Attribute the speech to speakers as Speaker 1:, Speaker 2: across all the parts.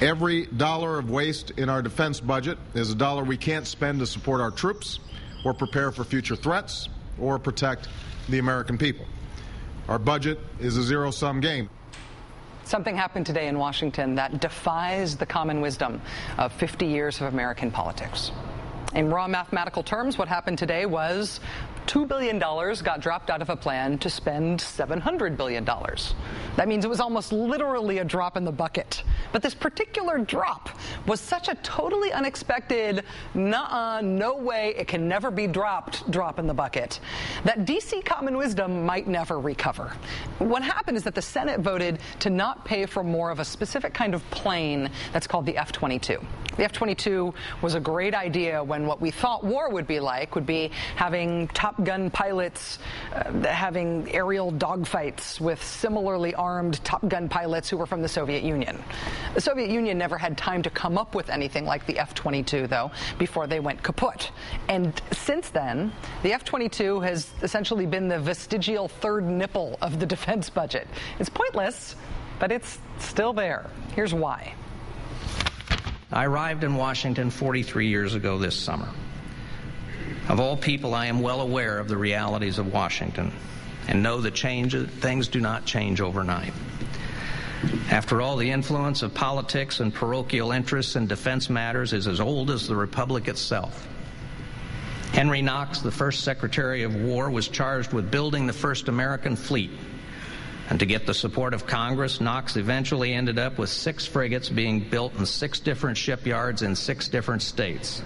Speaker 1: Every dollar of waste in our defense budget is a dollar we can't spend to support our troops or prepare for future threats or protect the American people. Our budget is a zero-sum game.
Speaker 2: Something happened today in Washington that defies the common wisdom of 50 years of American politics. In raw mathematical terms, what happened today was $2 billion got dropped out of a plan to spend $700 billion. That means it was almost literally a drop in the bucket. But this particular drop was such a totally unexpected, nuh-uh, no way, it can never be dropped, drop in the bucket, that D.C. common wisdom might never recover. What happened is that the Senate voted to not pay for more of a specific kind of plane that's called the F-22. The F-22 was a great idea when what we thought war would be having Top Gun pilots, having aerial dogfights with similarly armed Top Gun pilots who were from the Soviet Union. The Soviet Union never had time to come up with anything like the F-22, though, before they went kaput. And since then, the F-22 has essentially been the vestigial third nipple of the defense budget. It's pointless, but it's still there. Here's why.
Speaker 3: I arrived in Washington 43 years ago this summer. Of all people, I am well aware of the realities of Washington and know that things do not change overnight. After all, the influence of politics and parochial interests in defense matters is as old as the Republic itself. Henry Knox, the first Secretary of War, was charged with building the first American fleet. And to get the support of Congress, Knox eventually ended up with 6 frigates being built in 6 different shipyards in 6 different states.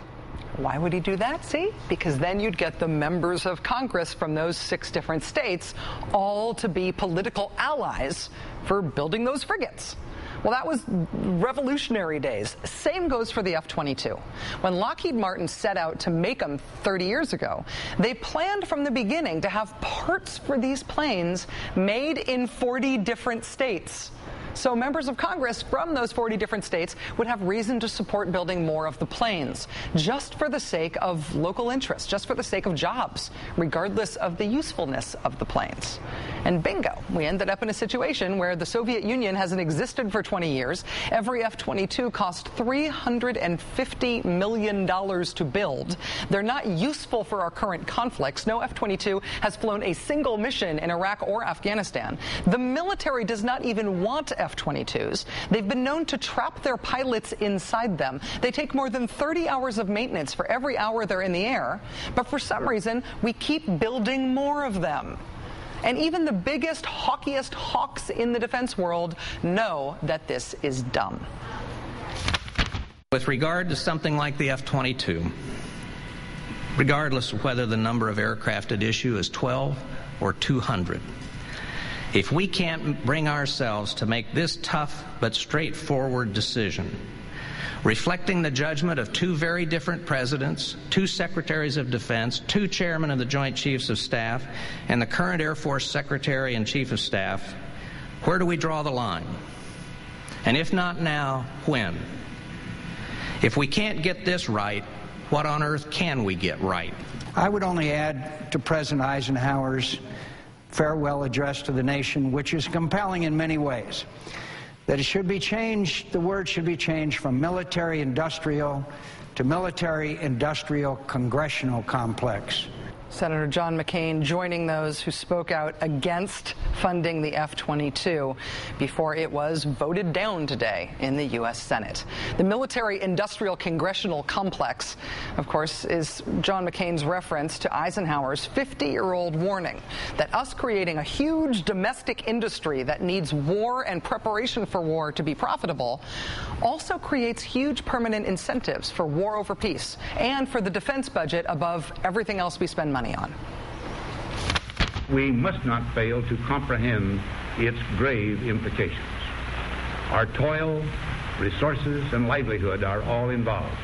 Speaker 2: Why would he do that? See? Because then you'd get the members of Congress from those 6 different states all to be political allies for building those frigates. Well, that was revolutionary days. Same goes for the F-22. When Lockheed Martin set out to make them 30 years ago, they planned from the beginning to have parts for these planes made in 40 different states. So members of Congress from those 40 different states would have reason to support building more of the planes, just for the sake of local interest, just for the sake of jobs, regardless of the usefulness of the planes. And bingo, we ended up in a situation where the Soviet Union hasn't existed for 20 years. Every F-22 cost $350 million to build. They're not useful for our current conflicts. No F-22 has flown a single mission in Iraq or Afghanistan. The military does not even want F-22s. They've been known to trap their pilots inside them. They take more than 30 hours of maintenance for every hour they're in the air, but for some reason, we keep building more of them. And even the biggest, hawkiest hawks in the defense world know that this is dumb.
Speaker 3: With regard to something like the F-22, regardless of whether the number of aircraft at issue is 12 or 200, if we can't bring ourselves to make this tough but straightforward decision, reflecting the judgment of 2 very different presidents, 2 secretaries of defense, 2 chairmen of the Joint Chiefs of Staff, and the current Air Force Secretary and Chief of Staff, where do we draw the line? And if not now, when? If we can't get this right, what on earth can we get right?
Speaker 4: I would only add to President Eisenhower's farewell address to the nation, which is compelling in many ways, that it should be changed, the word should be changed from military-industrial to military-industrial congressional complex.
Speaker 2: Senator John McCain joining those who spoke out against funding the F-22 before it was voted down today in the U.S. Senate. The military-industrial congressional complex, of course, is John McCain's reference to Eisenhower's 50-year-old warning that us creating a huge domestic industry that needs war and preparation for war to be profitable also creates huge permanent incentives for war over peace and for the defense budget above everything else we spend money on.
Speaker 5: We must not fail to comprehend its grave implications. Our toil, resources, and livelihood are all involved.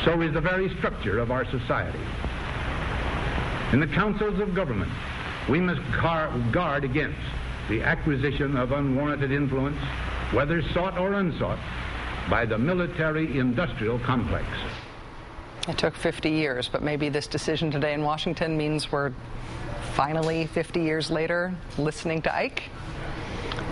Speaker 5: So is the very structure of our society. In the councils of government, we must guard against the acquisition of unwarranted influence, whether sought or unsought, by the military-industrial complex.
Speaker 2: It took 50 years, but maybe this decision today in Washington means we're finally, 50 years later, listening to Ike.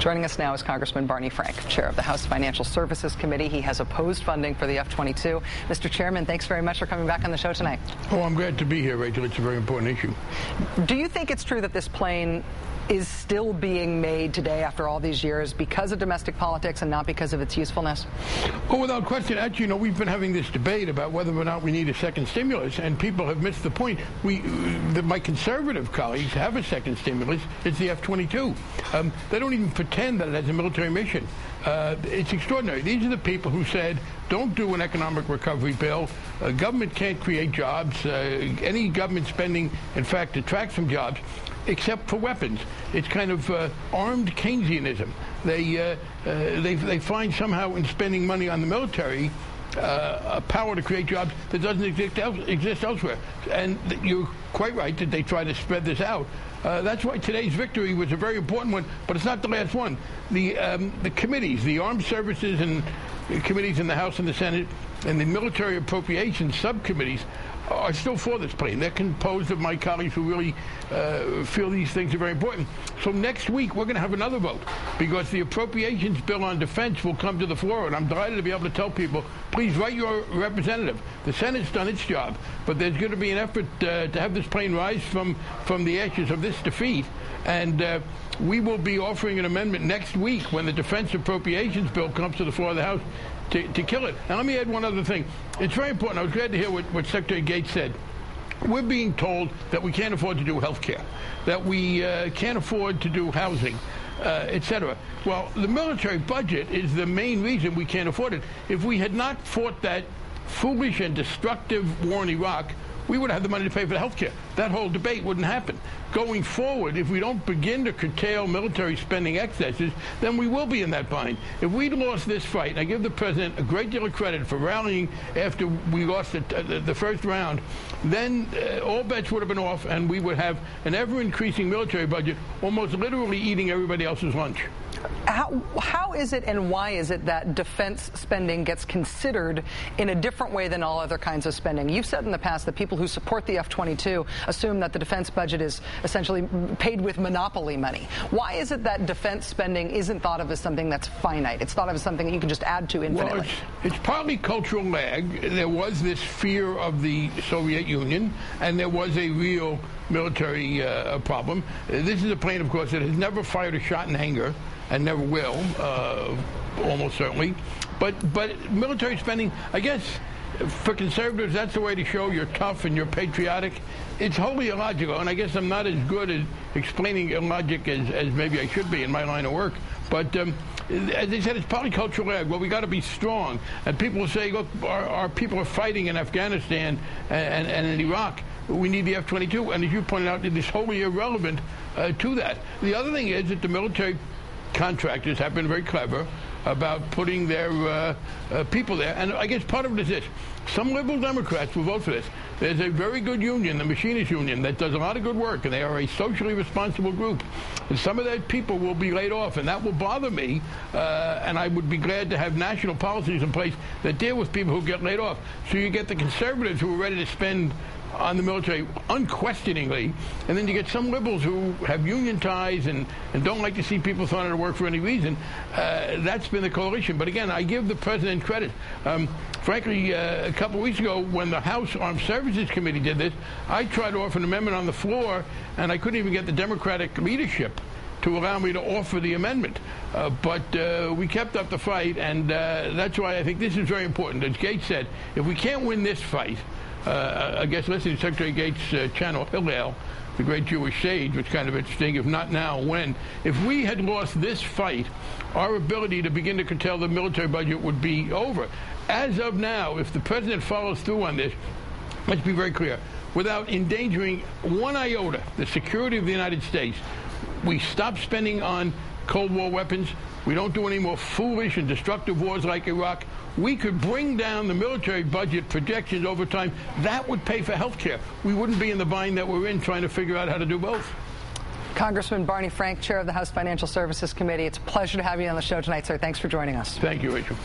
Speaker 2: Joining us now is Congressman Barney Frank, chair of the House Financial Services Committee. He has opposed funding for the F-22. Mr. Chairman, thanks very much for coming back on the show tonight.
Speaker 6: Oh, I'm glad to be here, Rachel. It's a very important issue.
Speaker 2: Do you think it's true that this plane is still being made today after all these years because of domestic politics and not because of its usefulness?
Speaker 6: Well, without question. Actually, we've been having this debate about whether or not we need a second stimulus, and people have missed the point. My conservative colleagues have a second stimulus. It's the F-22. They don't even pretend that it has a military mission. It's extraordinary. These are the people who said, don't do an economic recovery bill. Government can't create jobs. Any government spending, in fact, detracts from jobs, except for weapons. It's kind of armed Keynesianism. They find somehow in spending money on the military a power to create jobs that doesn't exist elsewhere. And you're quite right that they try to spread this out. That's why today's victory was a very important one, but it's not the last one. The committees, the armed services and committees in the House and the Senate, and the military appropriations subcommittees are still for this plane. They're composed of my colleagues who really feel these things are very important. So next week we're going to have another vote because the appropriations bill on defense will come to the floor, and I'm delighted to be able to tell people, please write your representative. The Senate's done its job, but there's going to be an effort to have this plane rise from the ashes of this defeat, and we will be offering an amendment next week when the defense appropriations bill comes to the floor of the House to kill it. And let me add one other thing. It's very important. I was glad to hear what Secretary Gates said. We're being told that we can't afford to do health care, that we can't afford to do housing, etc. Well, the military budget is the main reason we can't afford it. If we had not fought that foolish and destructive war in Iraq, we would have the money to pay for the health care. That whole debate wouldn't happen. Going forward, if we don't begin to curtail military spending excesses, then we will be in that bind. If we'd lost this fight, and I give the president a great deal of credit for rallying after we lost the first round, then all bets would have been off, and we would have an ever-increasing military budget, almost literally eating everybody else's lunch.
Speaker 2: How is it and why is it that defense spending gets considered in a different way than all other kinds of spending? You've said in the past that people who support the F-22 assume that the defense budget is essentially paid with monopoly money. Why is it that defense spending isn't thought of as something that's finite? It's thought of as something that you can just add to infinitely.
Speaker 6: Well, it's partly cultural lag. There was this fear of the Soviet Union, and there was a real military problem. This is a plane, of course, that has never fired a shot in anger, and never will, almost certainly. But military spending, I guess, for conservatives, that's the way to show you're tough and you're patriotic. It's wholly illogical, and I guess I'm not as good at explaining illogic as maybe I should be in my line of work. But as they said, it's polycultural lag. Well, we got to be strong. And people will say, look, our people are fighting in Afghanistan and in Iraq. We need the F-22. And as you pointed out, it is wholly irrelevant to that. The other thing is that the military contractors have been very clever about putting their people there. And I guess part of it is this. Some liberal Democrats will vote for this. There's a very good union, the Machinists Union, that does a lot of good work, and they are a socially responsible group. And some of their people will be laid off, and that will bother me, and I would be glad to have national policies in place that deal with people who get laid off. So you get the conservatives who are ready to spend on the military unquestioningly, and then you get some liberals who have union ties and don't like to see people thrown out of work for any reason. That's been the coalition. But again, I give the president credit. Frankly, a couple of weeks ago when the House Armed Services Committee did this, I tried to offer an amendment on the floor, and I couldn't even get the Democratic leadership to allow me to offer the amendment. But we kept up the fight, and that's why I think this is very important. As Gates said, if we can't win this fight, I guess listening to Secretary Gates' channel, Hillel, the great Jewish sage, was kind of interesting, if not now, when. If we had lost this fight, our ability to begin to curtail the military budget would be over. As of now, if the president follows through on this, let's be very clear, without endangering one iota the security of the United States, we stop spending on Cold War weapons. We don't do any more foolish and destructive wars like Iraq. We could bring down the military budget projections over time. That would pay for health care. We wouldn't be in the bind that we're in trying to figure out how to do both.
Speaker 2: Congressman Barney Frank, chair of the House Financial Services Committee. It's a pleasure to have you on the show tonight, sir. Thanks for joining us.
Speaker 6: Thank you, Rachel.